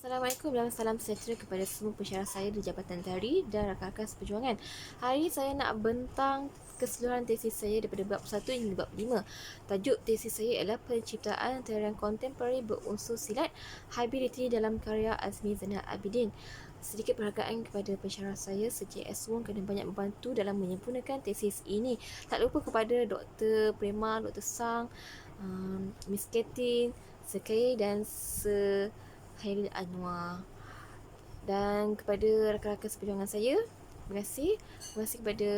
Assalamualaikum dan salam sejahtera kepada semua pensyarah saya di Jabatan Tari dan rakan-rakan seperjuangan. Hari ini saya nak bentang keseluruhan tesis saya daripada bab 1 hingga bab 5. Tajuk tesis saya ialah penciptaan tarian kontemporari berunsur silat hybridity dalam karya Azmi Zainal Abidin. Sedikit perhargaan kepada pensyarah saya, Sir S. Wong kerana banyak membantu dalam menyempurnakan tesis ini. Tak lupa kepada Dr. Prema, Dr. Sang, Miss Katin, Sir Kay dan Sir Khairil Anwar, dan kepada rakan-rakan seperjuangan saya, terima kasih. Terima kasih kepada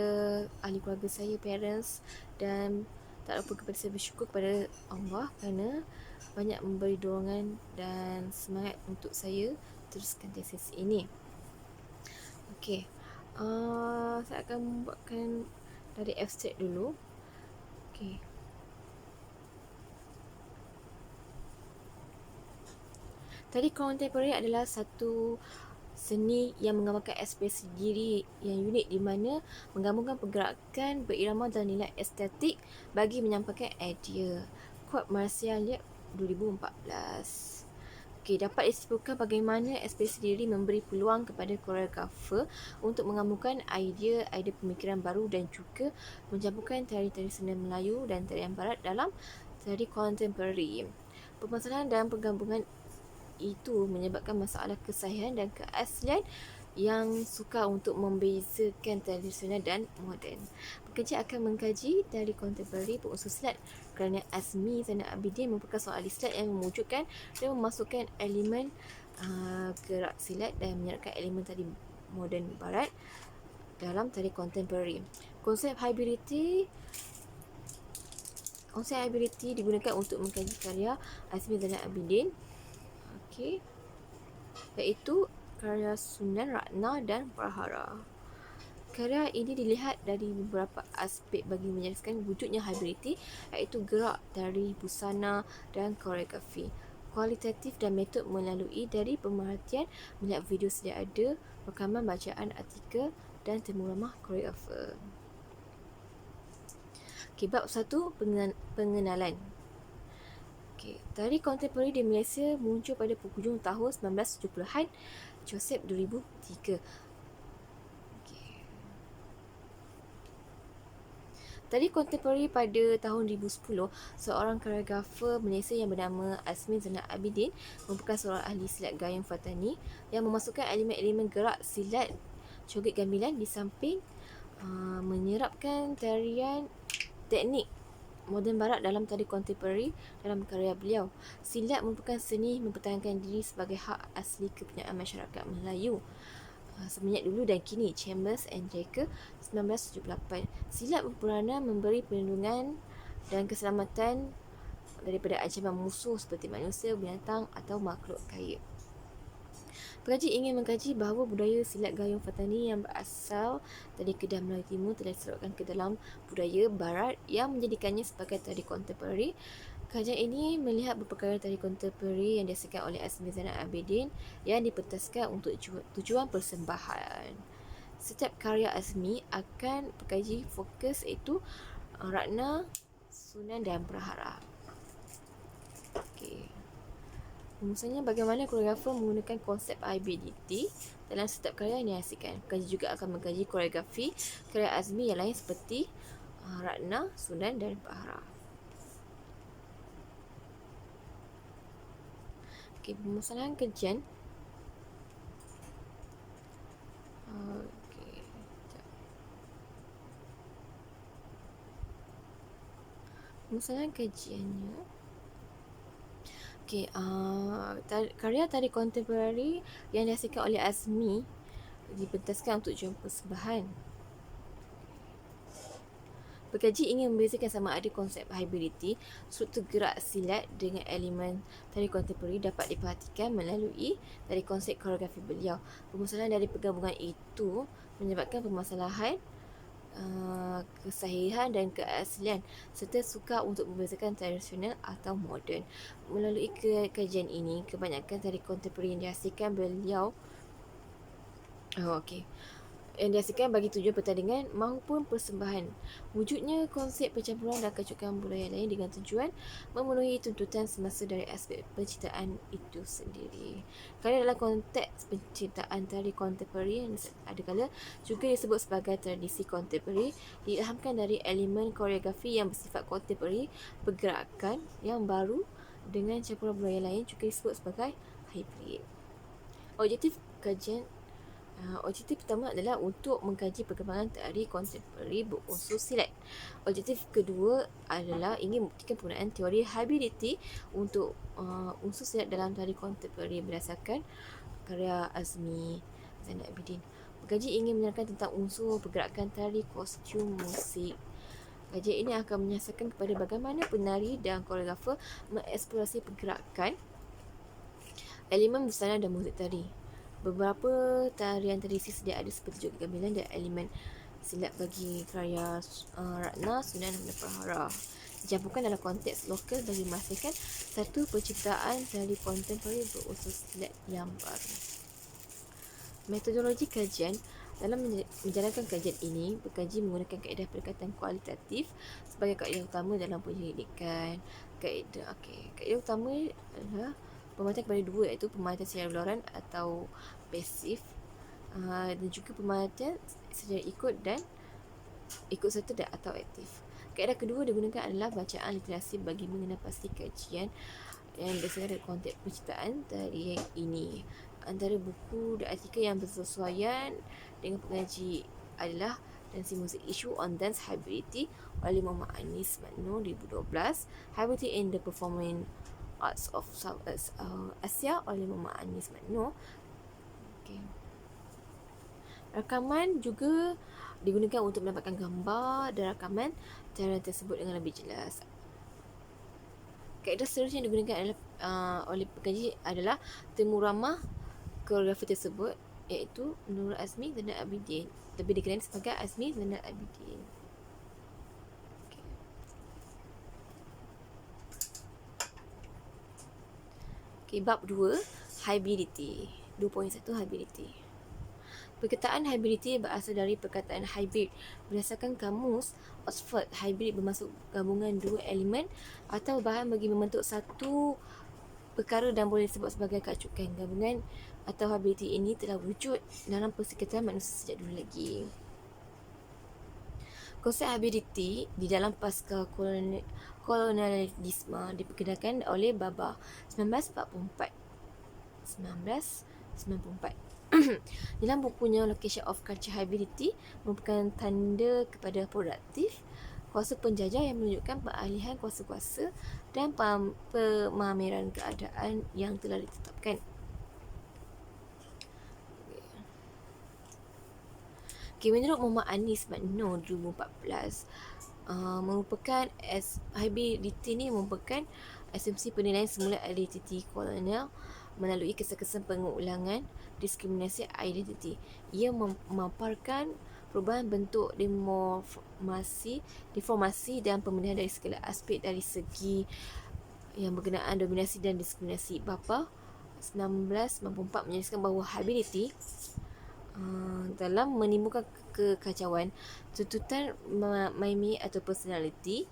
ahli keluarga saya, parents, dan tak lupa kepada saya bersyukur kepada Allah kerana banyak memberi dorongan dan semangat untuk saya teruskan tesis ini. Okey, saya akan membuatkan dari abstract dulu. Okey. Tari kontemporari adalah satu seni yang menggambarkan ekspresi diri yang unik di mana menggabungkan pergerakan berirama dan nilai estetik bagi menyampaikan idea. Quote Marcia Liap 2014. Okey, dapat disimpulkan bagaimana ekspresi diri memberi peluang kepada koreografer untuk menggabungkan idea-idea pemikiran baru dan juga mencampurkan tari tradisional Melayu dan tarian barat dalam tari kontemporari. Permasalahan dalam penggabungan itu menyebabkan masalah kesahihan dan keaslian yang sukar untuk membezakan tradisional dan moden. Pekerja akan mengkaji tari kontemporari berunsur silat kerana Azmi Zainal Abidin merupakan seorang ahli silat yang mewujudkan dan memasukkan elemen gerak silat dan menyertakan elemen tari moden barat dalam tari kontemporari. Konsep hybridity digunakan untuk mengkaji karya Azmi Zainal Abidin, iaitu karya Sunan, Ratna dan Prahara. Karya ini dilihat dari beberapa aspek bagi menjelaskan wujudnya hybridity, iaitu gerak, tari, busana dan koreografi. Kualitatif dan metod melalui dari pemerhatian melihat video sedia ada, rekaman bacaan artikel dan temu ramah koreografer. Bab 1, pengenalan. Tari kontemporari di Malaysia muncul pada penghujung tahun 1970-an, Joseph 2003. Tari kontemporari pada tahun 2010, seorang koreografer Malaysia yang bernama Azmi Zainal Abidin merupakan seorang ahli silat gayung Fatani yang memasukkan elemen-elemen gerak silat joget gambilan di samping menyerapkan tarian teknik moden barat dalam tari kontemporari dalam karya beliau. Silat merupakan seni mempertahankan diri sebagai hak asli kepunyaan masyarakat Melayu semenjak dulu dan kini. Chambers and Jaker 1978. Silat berperanan memberi perlindungan dan keselamatan daripada ancaman musuh seperti manusia, binatang atau makhluk gaib. Pekaji ingin mengkaji bahawa budaya silat gayung Fatani yang berasal dari Kedah Melayu Timur telah diserapkan ke dalam budaya Barat yang menjadikannya sebagai tari kontemporari. Kajian ini melihat berperkara tari kontemporari yang dihasilkan oleh Azmi Zainal Abidin yang dipentaskan untuk tujuan persembahan. Setiap karya Azmi akan pekaji fokus iaitu Ratna, Sunan dan Prahara. Misalnya bagaimana koreografer menggunakan konsep hybridity dalam setiap karya yang dihasilkan. Pekaji juga akan mengkaji koreografi karya Azmi yang lain seperti Ratna, Sunan dan Prahara. Permasalahan kajian. Permasalahan kajiannya. Karya tari kontemporari yang dihasilkan oleh Azmi dipentaskan untuk tujuan persembahan. Pekaji ingin membezakan sama ada konsep hybridity, struktur gerak silat dengan elemen tari kontemporari dapat diperhatikan melalui dari konsep koreografi beliau. Permasalahan dari penggabungan itu menyebabkan permasalahan kesahihan dan keaslian serta sukar untuk membezakan tradisional atau moden. Melalui kajian ini, kebanyakan tari kontemporari yang dihasilkan beliau yang dihasilkan bagi tujuan pertandingan maupun persembahan. Wujudnya konsep pencampuran dan kecocokan budaya lain dengan tujuan memenuhi tuntutan semasa dari aspek penciptaan itu sendiri. Kerana dalam konteks penciptaan tari kontemporari yang adakala juga disebut sebagai tradisi kontemporari, diilhamkan dari elemen koreografi yang bersifat kontemporari, pergerakan yang baru dengan campuran budaya lain juga disebut sebagai hybrid. Objektif pertama adalah untuk mengkaji perkembangan tari kontemporari berunsur silat. Objektif kedua adalah ingin membuktikan penggunaan teori hybridity untuk unsur silat dalam tari kontemporari berdasarkan karya Azmi Zainal Abidin. Pengkaji ingin menerangkan tentang unsur pergerakan tari, kostum, musik. Kajian ini akan menyasarkan kepada bagaimana penari dan koreografer mengeksplorasi pergerakan, elemen busana dan musik tari. Beberapa tarian tradisi sedia ada seperti joget gamelan dan elemen silat bagi karya Ratna, Sunan dan Prahara. Dicampurkan dalam konteks lokal bagi memastikan satu penciptaan tari kontemporari berunsur silat yang baru. Metodologi kajian. Dalam menjalankan kajian ini, pengkaji menggunakan kaedah pendekatan kualitatif sebagai kaedah utama dalam penyelidikan. Kaedah utama adalah pemantauan kepada dua, iaitu pemantauan secara luaran atau pasif, dan juga pemantauan secara ikut serta dan atau aktif. Kaedah kedua digunakan adalah bacaan literasi bagi mengenal pasti kajian yang berdasarkan dari konteks penciptaan tarian ini. Antara buku dan artikel yang bersesuaian dengan pengaji adalah Dancing Music Issue on Dance Hybridity oleh Muhammad Anis Makno 2012, Hybridity in the Performing Arts of Southeast Asia oleh Muhammad Anis Makno. Rakaman juga digunakan untuk mendapatkan gambar dan rakaman tarian tersebut dengan lebih jelas. Kaedah seterusnya yang digunakan adalah, oleh pengkaji adalah temu ramah koreografi tersebut, iaitu Nurul Azmi Zainal Abidin, lebih dikenali sebagai Azmi Zainal Abidin. Bab 2, hybridity. 2.1 hybridity. Perkataan hybridity berasal dari perkataan hybrid. Berdasarkan kamus Oxford, hybrid bermaksud gabungan dua elemen atau bahan bagi membentuk satu perkara dan boleh disebut sebagai kacukan. Gabungan atau hybridity ini telah wujud dalam persekitaran manusia sejak dulu lagi. Konsep hybridity di dalam pasca kolonialisme diperkenalkan oleh Baba 1944. Dalam bukunya Location of Culture, Hybridity merupakan tanda kepada produktif kuasa penjajah yang menunjukkan peralihan kuasa-kuasa dan pemameran keadaan yang telah ditetapkan. Menurut Muhammad Anis Makno 2014, merupakan hybridity ini merupakan asumsi penilaian semula identiti kolonial melalui kesan-kesan pengulangan diskriminasi identiti. Ia memaparkan perubahan bentuk deformasi dan pemindahan dari segala aspek dari segi yang berkenaan dominasi dan diskriminasi. Bapa 1994 menjelaskan bahawa hybridity dalam menimbulkan kekacauan, tuntutan maimi atau personality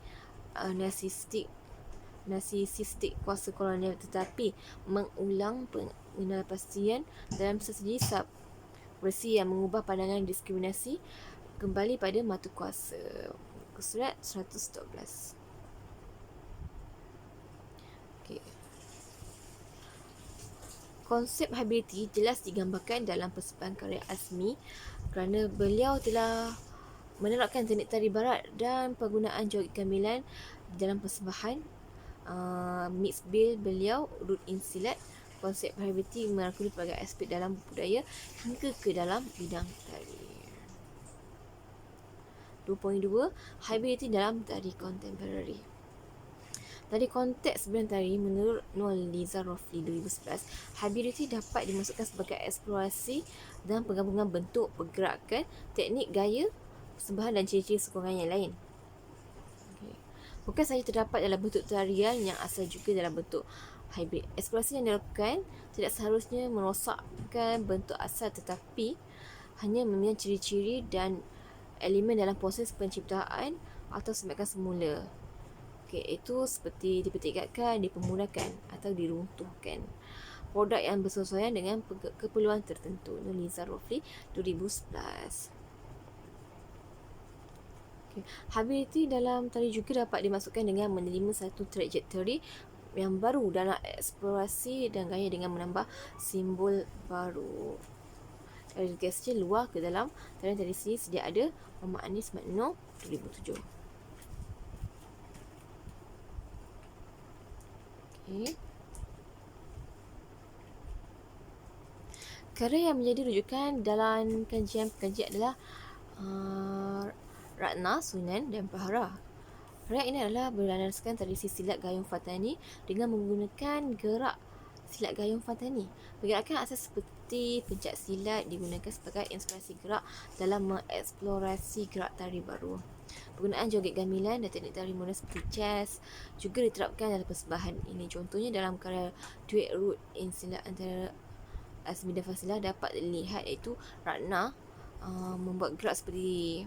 narsistik kuasa kolonial, tetapi mengulang pengenalpastian dalam sersegi subversi yang mengubah pandangan diskriminasi kembali pada mata kuasa. Surat 112. Konsep hybridity jelas digambarkan dalam persembahan karya Azmi kerana beliau telah menerapkan teknik tari barat dan penggunaan joget gamelan dalam persembahan. Mixed bill beliau root in silat. Konsep hybridity merangkuli pelbagai aspek dalam budaya hingga ke dalam bidang tari. 2.2 Hybridity dalam tari kontemporari. Dari konteks sebenarnya tari, menurut Noel Liza Rofli 2011, hybridity dapat dimasukkan sebagai eksplorasi dan penggabungan bentuk, pergerakan, teknik, gaya, persembahan dan ciri-ciri sokongan yang lain. Bukan sahaja terdapat dalam bentuk tarian yang asal, juga dalam bentuk hybrid. Eksplorasi yang dilakukan tidak seharusnya merosakkan bentuk asal, tetapi hanya mempunyai ciri-ciri dan elemen dalam proses penciptaan atau sematkan semula. Itu seperti dipertingkatkan, dipermudahkan atau diruntuhkan. Produk yang bersesuaian dengan keperluan tertentu. Liza Rofli 2011. Hability dalam tari juga dapat dimasukkan dengan menerima satu trajektori yang baru dalam eksplorasi dan gaya dengan menambah simbol baru. Dari gesture luar ke dalam tarian tradisi sedia ada Muhammad Anis Makno 2007. Karya yang menjadi rujukan dalam kajian-kajian adalah Ratna, Sunan dan Prahara. Karya ini adalah berlandaskan tradisi silat Gayung Fatani dengan menggunakan gerak silat Gayung Fatani. Pergerakan asas seperti pencak silat digunakan sebagai inspirasi gerak dalam mengeksplorasi gerak tari baru. Penggunaan joget gamilan dan teknik tari moden seperti jazz juga diterapkan dalam persembahan ini. Contohnya dalam karya duet root in silat antara Azmi dan Fasilah dapat dilihat iaitu Ratna membuat gerak seperti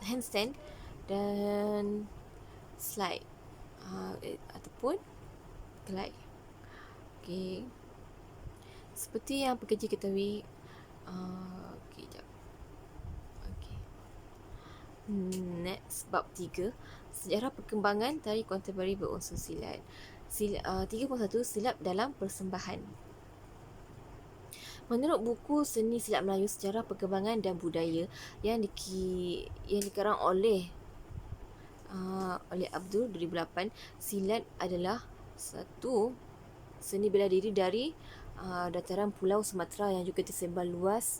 handstand dan slide ataupun glide. Seperti yang pekerja ketahui. Next, bab 3, sejarah perkembangan tari kontemporari berunsur silat. 3.1 Silap dalam persembahan. Menurut buku Seni Silat Melayu Sejarah Perkembangan dan Budaya yang dikarang oleh Abdul 2008, silat adalah satu seni bela diri dari dataran pulau Sumatera yang juga tersebar luas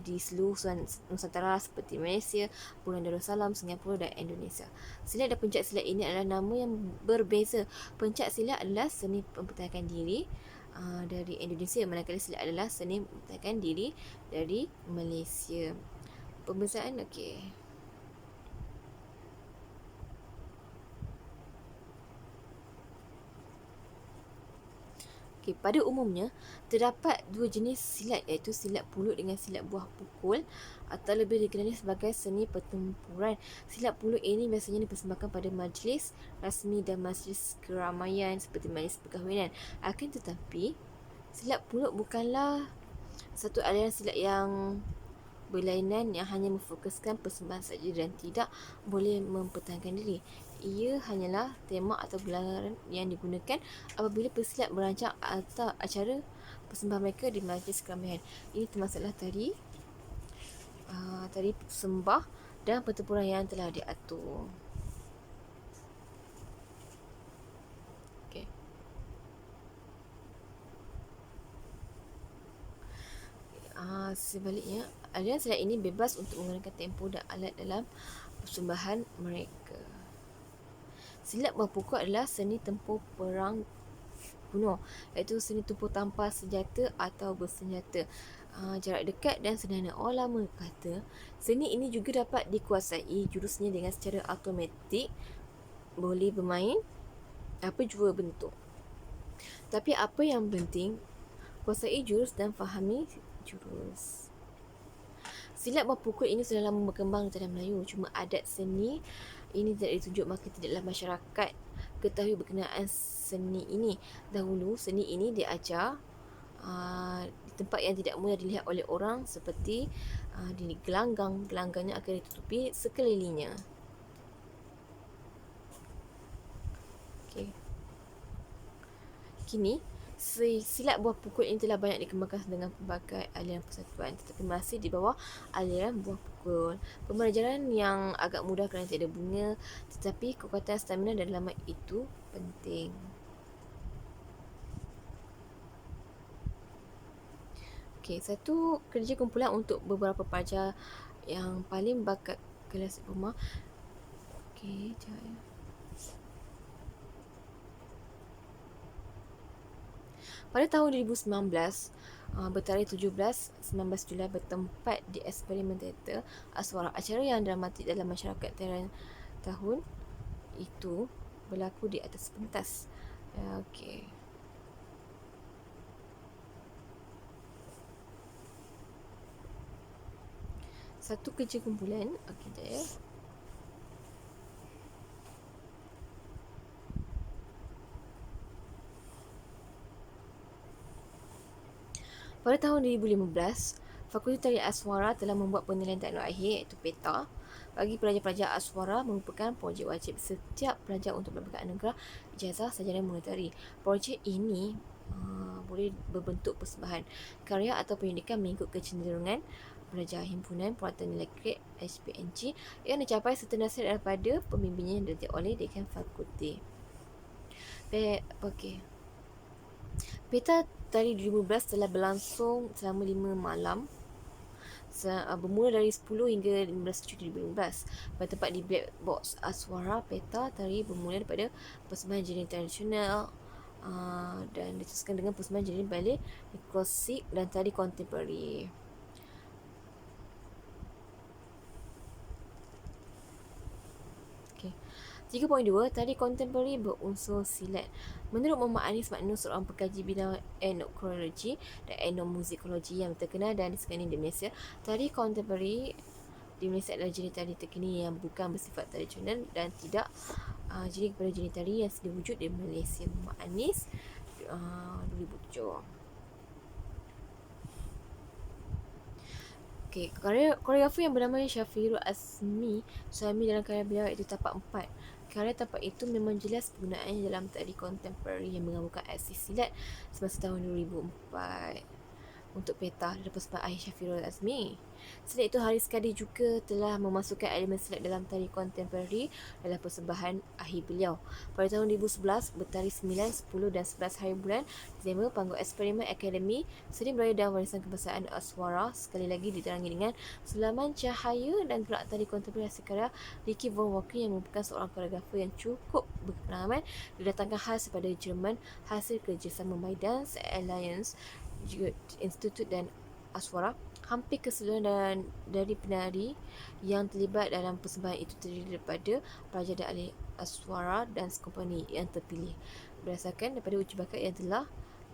di seluruh Nusantara seperti Malaysia, Brunei Darussalam, Singapura dan Indonesia. Silat dan pencak silat ini adalah nama yang berbeza. Pencak silat adalah seni mempertahankan diri dari Indonesia, manakala silat adalah seni mempertahankan diri dari Malaysia. Pembezaan pada umumnya, terdapat dua jenis silat iaitu silat pulut dengan silat buah pukul atau lebih dikenali sebagai seni pertempuran. Silat pulut ini biasanya dipersembahkan pada majlis rasmi dan majlis keramaian seperti majlis perkahwinan. Akan tetapi, silat pulut bukanlah satu aliran silat yang berlainan yang hanya memfokuskan persembahan saja dan tidak boleh mempertahankan diri. Ia hanyalah tema atau gelaran yang digunakan apabila pesilat merancang atau acara persembahan mereka di majlis keramaian. Ini termasuklah tari sembah dan pertempuran yang telah diatur. Sebaliknya, aliran silat ini bebas untuk menggunakan tempo dan alat dalam persembahan mereka. Silat buah pukul adalah seni tempur perang kuno, iaitu seni tempur tanpa senjata atau bersenjata, jarak dekat dan sederhana. Orang lama kata seni ini juga dapat dikuasai jurusnya dengan secara automatik, boleh bermain apa jua bentuk. Tapi apa yang penting, kuasai jurus dan fahami jurus. Silat buah pukul ini sudah lama berkembang di tanah Melayu. Cuma adat seni ini tidak ditunjuk, maka tidaklah masyarakat ketahui berkenaan seni ini. Dahulu seni ini diajar di tempat yang tidak mudah dilihat oleh orang seperti di gelanggang. Gelanggangnya akan ditutupi sekelilingnya. Kini silat buah pukul ini telah banyak dikembangkan dengan pelbagai aliran persatuan, tetapi masih di bawah aliran buah pukul. Pembelajaran yang agak mudah kerana tidak ada bunga, tetapi kekuatan stamina dan dalaman itu penting. Satu kerja kumpulan untuk beberapa pelajar yang paling bakat kelas rumah. Pada tahun 2019, bertarikh 17-19 Julai bertempat di Eksperimen Teater Aswara. Acara yang dramatik dalam masyarakat tahun itu berlaku di atas pentas. satu kerja kumpulan. Okey, sekejap ya. Pada tahun 2015, Fakulti Tarian Aswara telah membuat penilaian takluk akhir iaitu PETA bagi pelajar-pelajar Aswara merupakan projek wajib setiap pelajar untuk mendapatkan anugerah ijazah sarjana monetari. Projek ini boleh berbentuk persembahan karya atau pendidikan mengikut kecenderungan pelajar himpunan peralatan elektrik HPNG yang dicapai serta nasihat daripada pembimbingnya yang dilantik oleh Dekan Fakulti. Okey. Peta Tari 2012 telah berlangsung selama 5 malam bermula dari 10 hingga 15 Juli 2015. Pada tempat di Black Box Aswara, Peta Tari bermula daripada persembahan jenis tradisional dan diteruskan dengan persembahan jenis balik, klasik dan tari kontemporari. Okay. 3.2. Tari kontemporari berunsur silat. Menurut Muhammad Anis Maknun, seorang pengkaji bidang etnokronologi dan etnomuzikologi yang terkenal dan disegani di Malaysia, tari kontemporari di Malaysia adalah jenis tari terkini yang bukan bersifat tradisional dan tidak jenis kepada jenis tari yang sedia wujud di Malaysia. Muhammad Anis 2007. Okay, koreografer yang bernama Syafirul Azmi suami dalam karya beliau iaitu Tapak 4. Karya tapak itu memang jelas penggunaannya dalam tari kontemporari yang menggabungkan aksi silat semasa tahun 2004 untuk peta dan persembahan Akhir Syafirul Azmi. Selain itu, Haris Kadi juga telah memasukkan elemen silat dalam tari kontemporari dalam persembahan akhir beliau. Pada tahun 2011, bertarikh 9, 10 dan 11 hari bulan Disember, panggung eksperimen Akademi Seni Budaya dan Warisan Kebahasaan Aswara sekali lagi diterangi dengan sulaman cahaya dan gerak tari kontemporari hasil karya Ricky Von Walker yang merupakan seorang koreografer yang cukup berpengalaman, didatangkan khas daripada Jerman hasil kerjasama My Dance Alliance, juga Institut dan Aswara. Hampir keseluruhan dari penari yang terlibat dalam persembahan itu terdiri daripada pelajar dan ahli Aswara Dance Company yang terpilih berdasarkan daripada uji bakat yang telah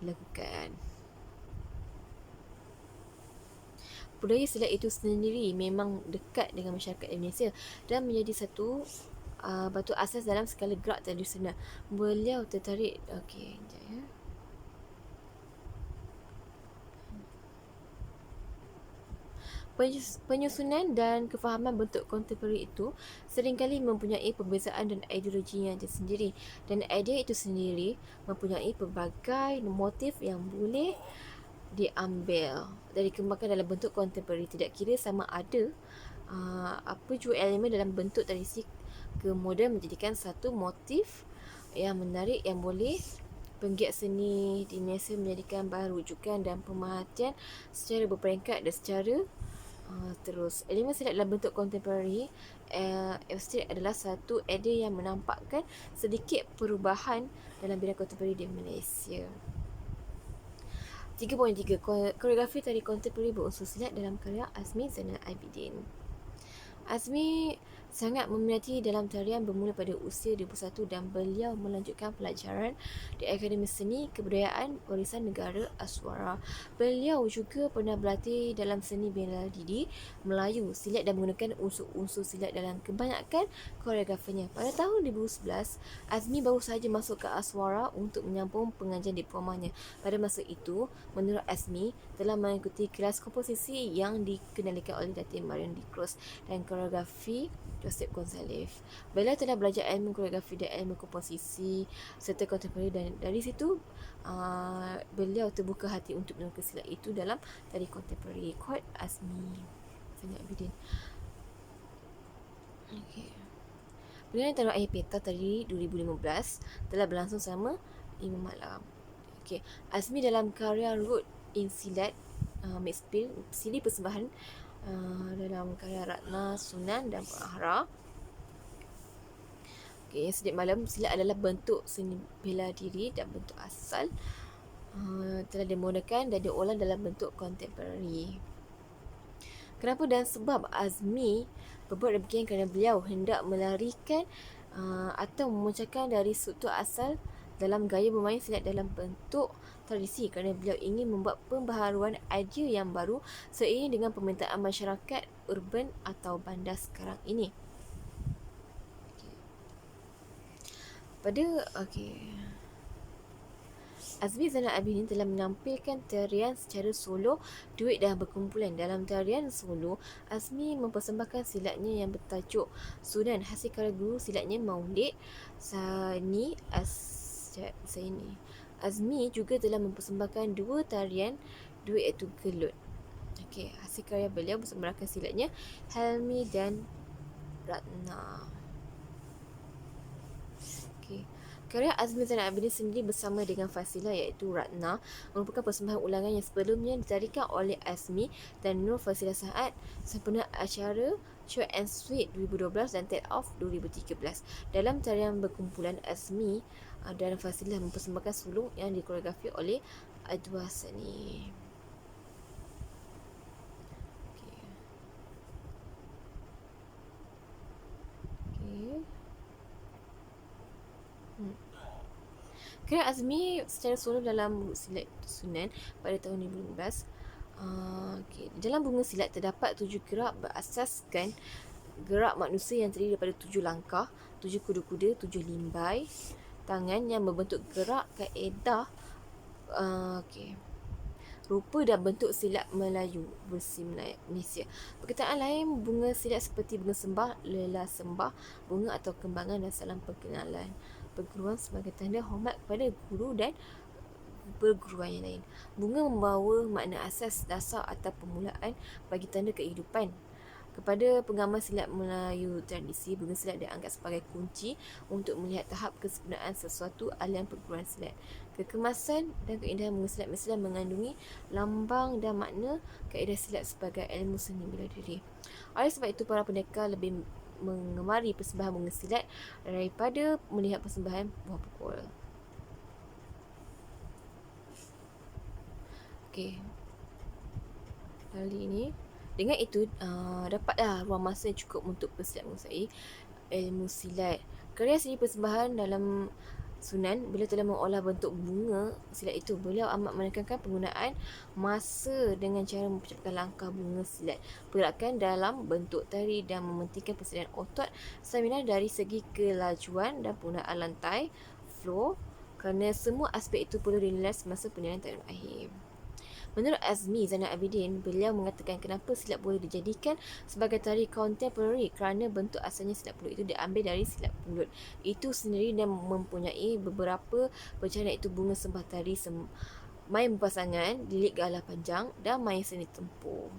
dilakukan. Budaya silat itu sendiri memang dekat dengan masyarakat Indonesia dan menjadi satu batu asas dalam skala gerak tradisional. Beliau tertarik sekejap ya. Penyusunan dan kefahaman bentuk kontemporari itu seringkali mempunyai perbezaan dan ideologinya tersendiri, dan idea itu sendiri mempunyai pelbagai motif yang boleh diambil dan dikembangkan dalam bentuk kontemporari, tidak kira sama ada apa jua elemen dalam bentuk tradisi ke moden menjadikan satu motif yang menarik yang boleh penggiat seni di Malaysia menjadikan bahan rujukan dan pemerhatian secara berperingkat dan secara terus. Elemen silat dalam bentuk kontemporari adalah satu idea yang menampakkan sedikit perubahan dalam bidang kontemporari di Malaysia. 3.3. Koreografi tari kontemporari berunsur silat dalam karya Azmi Zainal Abidin. Azmi sangat meminati dalam tarian bermula pada usia 21 dan beliau melanjutkan pelajaran di Akademi Seni Kebudayaan Warisan Negara Aswara. Beliau juga pernah berlatih dalam seni bela diri Melayu silat dan menggunakan unsur-unsur silat dalam kebanyakan koreografinya. Pada tahun 2011, Azmi baru sahaja masuk ke Aswara untuk menyambung pengajian diplomanya. Pada masa itu, menurut Azmi, telah mengikuti kelas komposisi yang dikendalikan oleh Datin Marion Di Cruz dan koreografi Joseph Gonzalez. Beliau telah belajar ilmu koreografi dan ilmu komposisi serta kontemporari, dan dari situ beliau terbuka hati untuk melakukan silat itu dalam tari kontemporari. Quote Azmi Zainal Abidin. Okay. Penilaian takluk akhir peta tari 2015 telah berlangsung selama 5 malam. Okay. Azmi dalam karya Root in Silat Mixpil sili persembahan dalam karya Ratna Sunan dan Ahra. Okay, setiap malam silat adalah bentuk seni bela diri dan bentuk asal telah dimodernkan dan diolah dalam bentuk kontemporari. Kenapa dan sebab Azmi berbuat demikian? Kerana beliau hendak melarikan atau memecahkan dari struktur asal dalam gaya bermain silat dalam bentuk tradisi kerana beliau ingin membuat pembaharuan idea yang baru seiring dengan permintaan masyarakat urban atau bandar sekarang ini. Azmi Zainal Abidin telah menampilkan tarian secara solo, duet dan berkumpulan. Dalam tarian solo, Azmi mempersembahkan silatnya yang bertajuk Sunan hasil karya guru silatnya Maulid Sani Zaini. Azmi juga telah mempersembahkan dua tarian duet iaitu Gelut. Hasil karya beliau bersembahkan silatnya Helmi dan Ratna. Karya Azmi Zainal Abidin sendiri bersama dengan Fasilah iaitu Ratna merupakan persembahan ulangan yang sebelumnya ditarikan oleh Azmi dan Nur Fasilah Saad sempena acara Short and Sweet 2012 dan TED Off 2013. Dalam tarian berkumpulan, Azmi dan Fasilah mempersembahkan sulung yang dikoreografi oleh Adwa Sani. Karya Azmi secara solo dalam silat Sunan pada tahun 2015. Dalam bunga silat terdapat 7 gerak berasaskan gerak manusia yang terdiri daripada 7 langkah, 7 kuda-kuda, 7 limbai tangan yang membentuk gerak kaedah rupa dan bentuk silat Melayu versi Malaysia. Perkataan lain bunga silat seperti bunga sembah, lela sembah, bunga atau kembangan dan salam perkenalan perguruan sebagai tanda hormat kepada guru dan perguruan yang lain. Bunga membawa makna asas dasar atau permulaan bagi tanda kehidupan. Kepada penggemar silat Melayu tradisi, bunga silat dianggap sebagai kunci untuk melihat tahap kesempurnaan sesuatu aliran perguruan silat. Kekemasan dan keindahan bunga silat mestilah mengandungi lambang dan makna kaedah silat sebagai ilmu seni bela diri. Oleh sebab itu, para pendekar lebih mengemari persembahan bunga silat daripada melihat persembahan buah pukul. Kali ini dengan itu dapatlah ruang masa yang cukup untuk bersilat menguasai ilmu silat. Karya seni persembahan dalam Sunan, beliau telah mengolah bentuk bunga silat itu. Beliau amat menekankan penggunaan masa dengan cara mempercepatkan langkah bunga silat, pergerakan dalam bentuk tari dan mementingkan persediaan otot stamina dari segi kelajuan dan penggunaan lantai flow, kerana semua aspek itu perlu dinilai semasa penilaian tarikh akhir. Menurut Azmi Zainal Abidin, beliau mengatakan kenapa silat boleh dijadikan sebagai tari contemporary kerana bentuk asalnya silat pulut itu diambil dari silat pulut itu sendiri dan mempunyai beberapa pecahan iaitu bunga sembah tari main berpasangan, dilik galah panjang dan main seni tempur.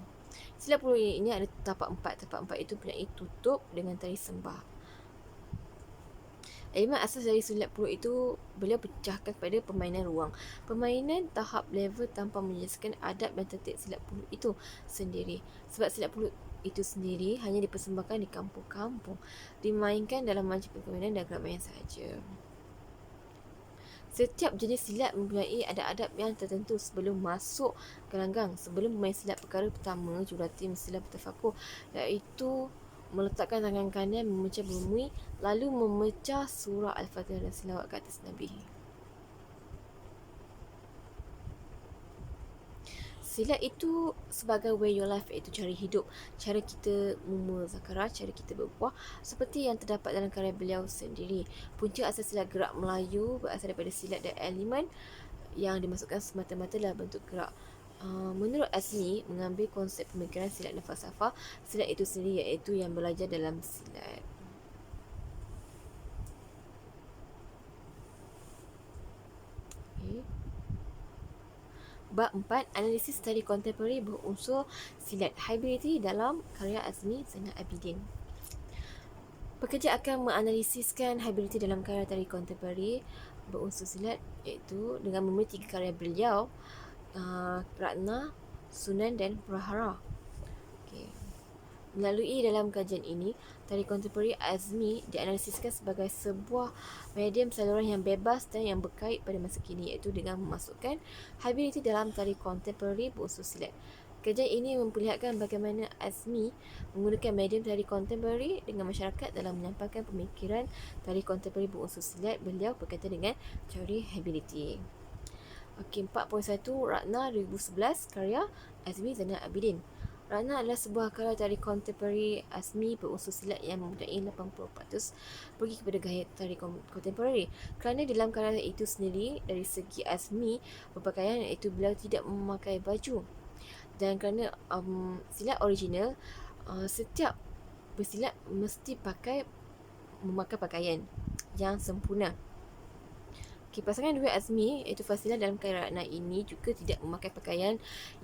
Silat pulut ini ada tapak 4. Tapak 4 itu punya tutup dengan tari sembah. Elemen asas dari silat pulut itu beliau pecahkan pada permainan ruang. Permainan tahap level tanpa menjelaskan adab dan tertib silat pulut itu sendiri. Sebab silat pulut itu sendiri hanya dipersembahkan di kampung-kampung, dimainkan dalam majlis perkahwinan dan gerak main sahaja. Setiap jenis silat mempunyai adab-adab yang tertentu sebelum masuk gelanggang. Sebelum bermain silat, perkara pertama jurulatih mestilah bertafakur, iaitu meletakkan tangan kanan memecah bumi, lalu memecah surah Al-Fatihah dan selawat ke atas Nabi. Silat itu sebagai way your life, iaitu cara hidup, cara kita muzakarah, cara kita berbuah, seperti yang terdapat dalam karya beliau sendiri. Punca asas silat gerak Melayu berasal daripada silat dan elemen yang dimasukkan semata-mata dalam bentuk gerak. Menurut Azmi, mengambil konsep pemikiran silat dan falsafah silat itu sendiri, iaitu yang belajar dalam silat. Bab 4. Analisis tari kontemporari berunsur silat, hybridity dalam karya Azmi Zainal Abidin. Pekerja akan menganalisiskan hybridity dalam karya tari kontemporari berunsur silat, iaitu dengan memilih 3 karya beliau, Ratna, Sunan dan Prahara. Melalui dalam kajian ini, tari kontemporari Azmi dianalisiskan sebagai sebuah medium saluran yang bebas dan yang berkait pada masa kini, iaitu dengan memasukkan hybridity dalam tari kontemporari berunsur silat. Kajian ini memperlihatkan bagaimana Azmi menggunakan medium tari kontemporari dengan masyarakat dalam menyampaikan pemikiran tari kontemporari berunsur silat beliau berkaitan dengan teori hability. Okey, 4.1 Ratna 2011 karya Azmi Zainal Abidin. Ratna adalah sebuah karya tari kontemporari Azmi berunsur silat yang mempunyai 80% pergi kepada gaya tari kontemporari. Kerana dalam karya itu sendiri, dari segi Azmi berpakaian, iaitu beliau tidak memakai baju. Dan kerana silat original, setiap bersilat mesti memakai pakaian yang sempurna. Okay, pasangan dua Azmi, iaitu Fasilah dalam karya Ratna ini juga tidak memakai pakaian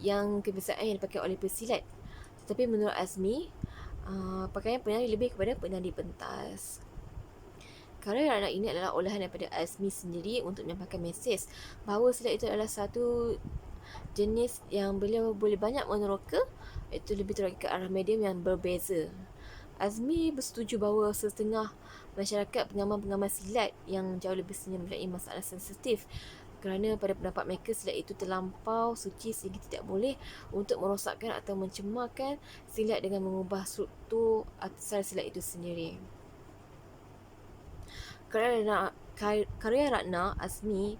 yang kebiasaan yang dipakai oleh pesilat. Tetapi menurut Azmi, pakaian penari lebih kepada penari pentas. Karya Ratna ini adalah olahan daripada Azmi sendiri untuk menyampaikan mesej bahawa silat itu adalah satu jenis yang beliau boleh banyak meneroka, iaitu lebih teroka ke arah medium yang berbeza. Azmi bersetuju bahawa setengah masyarakat pengamal-pengamal silat yang jauh lebih senior mempunyai masalah sensitif kerana pada pendapat mereka silat itu terlampau suci sehingga tidak boleh untuk merosakkan atau mencemarkan silat dengan mengubah struktur asal silat itu sendiri. Karya Ratna Azmi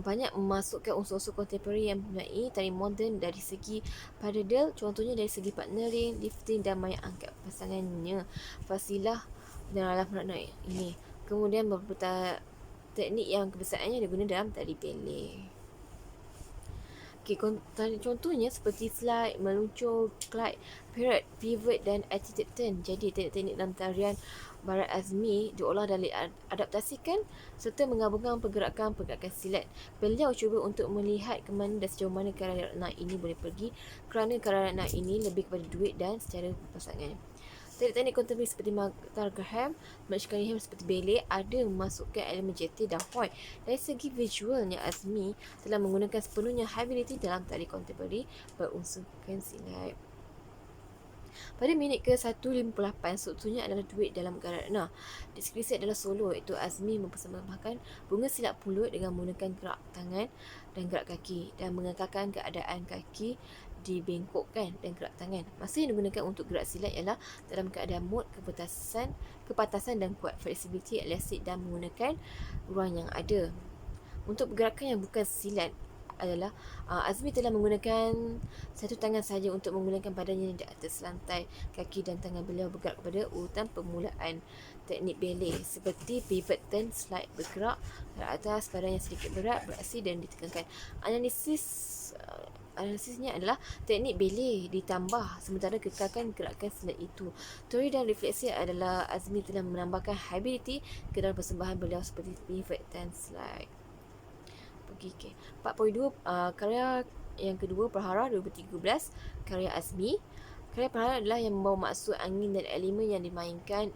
banyak memasukkan unsur-unsur kontemporari yang mempunyai tari moden dari segi paradiddle, contohnya dari segi partnering, lifting dan main angkat pasangannya Fasilah dalam Ratna ini. Kemudian beberapa teknik yang kebiasaannya digunakan dalam tari ballet. Okay, contohnya seperti slide, meluncur, glide, pirouette, pivot dan attitude turn. Jadi teknik-teknik dalam tarian Barat Azmi diolah dan diadaptasikan serta menggabungkan pergerakan-pergerakan silat. Beliau cuba untuk melihat ke mana dan sejauh mana karya Ratna ini boleh pergi kerana karya Ratna ini lebih kepada duit dan secara berpasangan. Teknik-teknik kontemporari seperti Martha Graham, Blanche Cunningham seperti ballet ada memasukkan elemen jetty dan point. Dari segi visualnya, Azmi telah menggunakan sepenuhnya hability dalam tari kontemporari berunsurkan silat. Pada minit ke-158, strukturnya adalah duet dalam karya Ratna. Deskripsi adalah solo, iaitu Azmi mempersembahkan bunga silat pulut dengan menggunakan gerak tangan dan gerak kaki dan mengekalkan keadaan kaki dibengkokkan dan gerak tangan. Masa yang digunakan untuk gerak silat ialah dalam keadaan mod kepatasan dan kuat, flexibility, elastik dan menggunakan ruang yang ada. Untuk pergerakan yang bukan silat adalah Azmi telah menggunakan satu tangan sahaja untuk menggunakan badannya di atas lantai. Kaki dan tangan beliau bergerak pada urutan permulaan teknik ballet seperti pivot turn, slide, bergerak ke atas, badan yang sedikit berat, beraksi dan ditekankan. Analisisnya adalah teknik ballet ditambah sementara kekalkan gerakan silat itu. Teori dan refleksi adalah Azmi telah menambahkan hability ke dalam persembahan beliau seperti pivot turn, slide. Okay. 4.2 karya yang kedua, Prahara 2013 karya Azmi. Karya Prahara adalah yang membawa maksud angin dan elemen yang dimainkan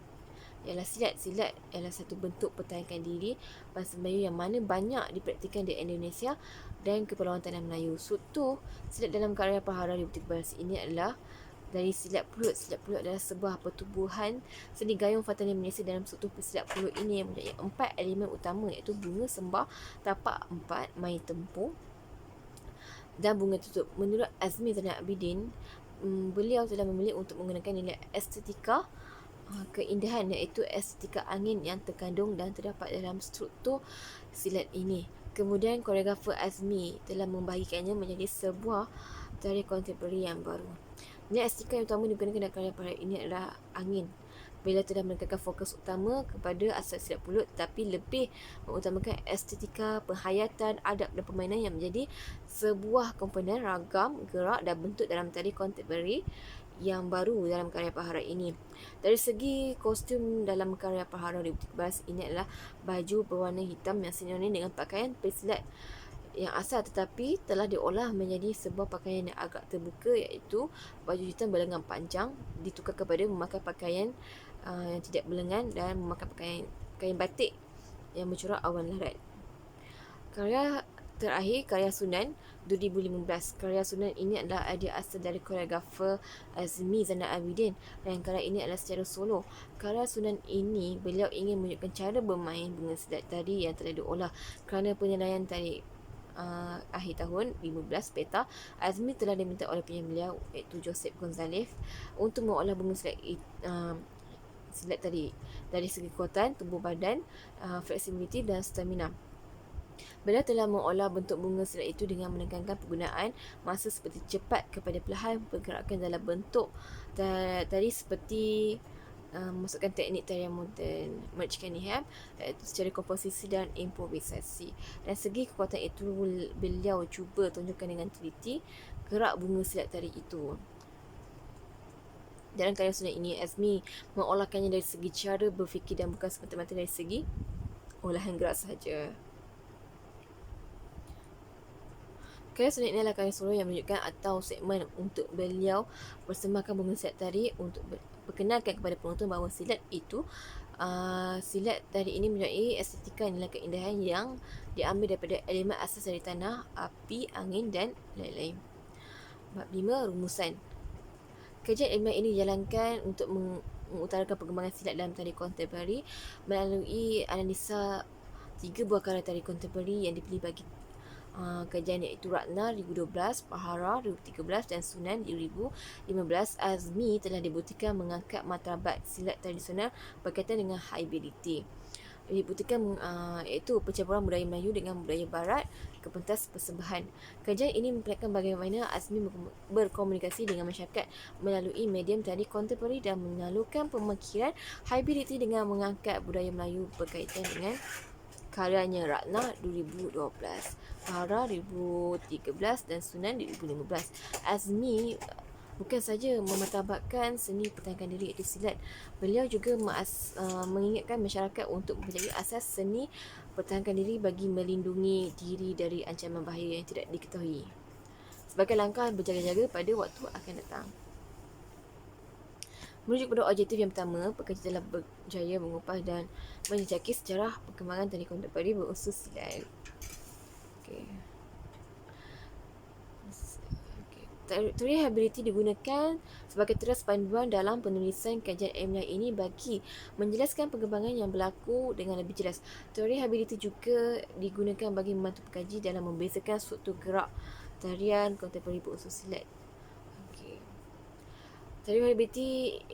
ialah silat. Silat ialah satu bentuk pertahankan diri bangsa Melayu yang mana banyak dipraktikkan di Indonesia dan Kepulauan Tanah Melayu. Struktur silat dalam karya Prahara 2013 ini adalah dari silat pulut. Silat pulut adalah sebuah pertubuhan seni gayung Fatani Malaysia. Dalam struktur silat pulut ini yang mempunyai 4 elemen utama, iaitu bunga sembah, tapak 4, main tempuh dan bunga tutup. Menurut Azmi Zainal Abidin, beliau telah memilih untuk menggunakan nilai estetika keindahan, iaitu estetika angin yang terkandung dan terdapat dalam struktur silat ini. Kemudian koreografer Azmi telah membahagikannya menjadi sebuah tari kontemporari yang baru. Nilai estetika yang utama digunakan dalam karya Prahara ini adalah angin. Beliau telah menekankan fokus utama kepada asal silat pulut, tapi lebih mengutamakan estetika, penghayatan, adab dan permainan yang menjadi sebuah komponen ragam, gerak dan bentuk dalam tari kontemporari yang baru dalam karya Prahara ini. Dari segi kostum dalam karya Prahara 2013 ini adalah baju berwarna hitam yang sinonim dengan pakaian pesilat yang asal tetapi telah diolah menjadi sebuah pakaian yang agak terbuka, iaitu baju hitam berlengan panjang ditukar kepada memakai pakaian yang tidak berlengan dan memakai kain batik yang bercorak awan larat. Karya terakhir, karya Sunan 2015. Karya Sunan ini adalah idea asal dari koreografer Azmi Zainal Abidin dan karya ini adalah secara solo. Karya Sunan ini beliau ingin menunjukkan cara bermain bunga silat tadi yang telah diolah kerana penilaian tari akhir tahun 15 peta, Azmi telah diminta oleh penyanyi beliau iaitu Joseph Gonzalez untuk mengolah bunga silat tadi dari segi kekuatan tubuh badan, fleksibiliti dan stamina. Beliau telah mengolah bentuk bunga silat itu dengan menekankan penggunaan masa seperti cepat kepada perlahan pergerakan dalam bentuk tadi seperti masukkan teknik tarian moden Merch Cunningham iaitu secara komposisi dan improvisasi. Dan segi kekuatan itu beliau cuba tunjukkan dengan teliti gerak bunga silat tari itu. Dalam karya sunat ini, Azmi mengolahkannya dari segi cara berfikir dan bukan semata-mata dari segi olahan gerak sahaja. Karya sunat ini adalah karya solo yang menunjukkan atau segmen untuk beliau persembahkan bunga silat tari untuk perkenalkan kepada penonton bahawa silat itu silat tari ini mempunyai estetika nilai keindahan yang diambil daripada elemen asas dari tanah, api, angin dan lain-lain. Bab 5, rumusan. Kajian ilmiah ini dijalankan untuk mengutarakan perkembangan silat dalam tari kontemporari melalui analisa 3 buah karya tari kontemporari yang dipilih bagi kajian iaitu Ratna 2012, Pahara 2013 dan Sunan 2015. Azmi telah dibuktikan mengangkat martabat silat tradisional berkaitan dengan hybridity. Dibuktikan iaitu pencampuran budaya Melayu dengan budaya Barat ke pentas persembahan. Kajian ini memperlihatkan bagaimana Azmi berkomunikasi dengan masyarakat melalui medium tari kontemporari dan menyalurkan pemikiran hybridity dengan mengangkat budaya Melayu berkaitan dengan karyanya Ratna 2012, Pahara 2013 dan Sunan 2015. Azmi bukan saja memartabatkan seni pertahanan diri iaitu silat, beliau juga mengingatkan masyarakat untuk menjadi asas seni pertahanan diri bagi melindungi diri dari ancaman bahaya yang tidak diketahui sebagai langkah berjaga-jaga pada waktu akan datang. Merujuk pada objektif yang pertama, pekerja telah berjaya mengupas dan menjejaki sejarah perkembangan tari kontemporari berunsur silat. Teori hybridity digunakan sebagai teras panduan dalam penulisan kajian ilmiah ini bagi menjelaskan perkembangan yang berlaku dengan lebih jelas. Teori hybridity juga digunakan bagi membantu pengkaji dalam membezakan struktur gerak tarian kontemporari berunsur silat. Teori hybridity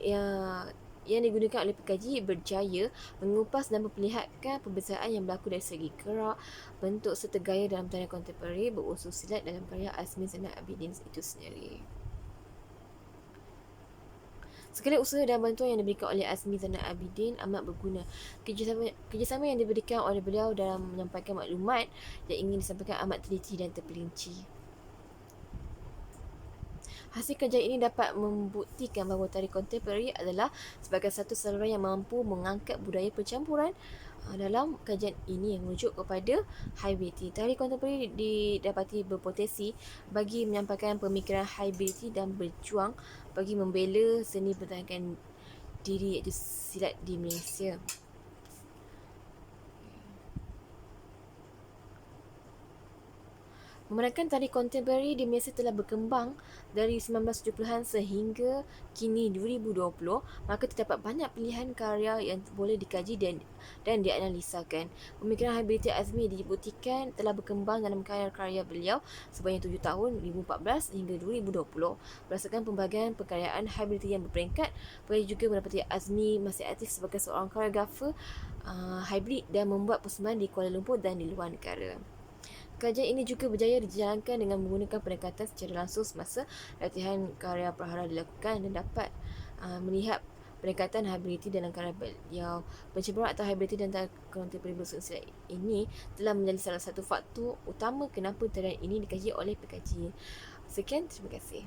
yang digunakan oleh pengkaji berjaya mengupas dan memperlihatkan perbezaan yang berlaku dari segi gerak, bentuk serta gaya dalam tarian kontemporari berunsur silat dalam karya Azmi Zainal Abidin itu sendiri. Segala usaha dan bantuan yang diberikan oleh Azmi Zainal Abidin amat berguna. Kerjasama yang diberikan oleh beliau dalam menyampaikan maklumat yang ingin disampaikan amat teliti dan terperinci. Hasil kajian ini dapat membuktikan bahawa tari kontemporari adalah sebagai satu saluran yang mampu mengangkat budaya percampuran. Dalam kajian ini yang merujuk kepada hybridity, tari kontemporari didapati berpotensi bagi menyampaikan pemikiran hybridity dan berjuang bagi membela seni pertahanan diri iaitu silat di Malaysia. Memenangkan tari kontemporari di Malaysia telah berkembang dari 1970-an sehingga kini 2020, maka terdapat banyak pilihan karya yang boleh dikaji dan dianalisakan. Pemikiran hybridity Azmi dibuktikan telah berkembang dalam karya-karya beliau sepanjang 7 tahun 2014 hingga 2020. Berdasarkan pembahagian perkaryaan hybridity yang berperingkat, boleh juga mendapati Azmi masih aktif sebagai seorang koreografer hybrid dan membuat persembahan di Kuala Lumpur dan di luar negara. Kajian ini juga berjaya dijalankan dengan menggunakan pendekatan secara langsung semasa latihan karya Prahara dilakukan dan dapat melihat pendekatan hybridity dalam karya beliau. Pencampuran atau hybridity dan tari kontemporari berunsur silat ini telah menjadi salah satu faktor utama kenapa tarian ini dikaji oleh pengkaji. Sekian, terima kasih.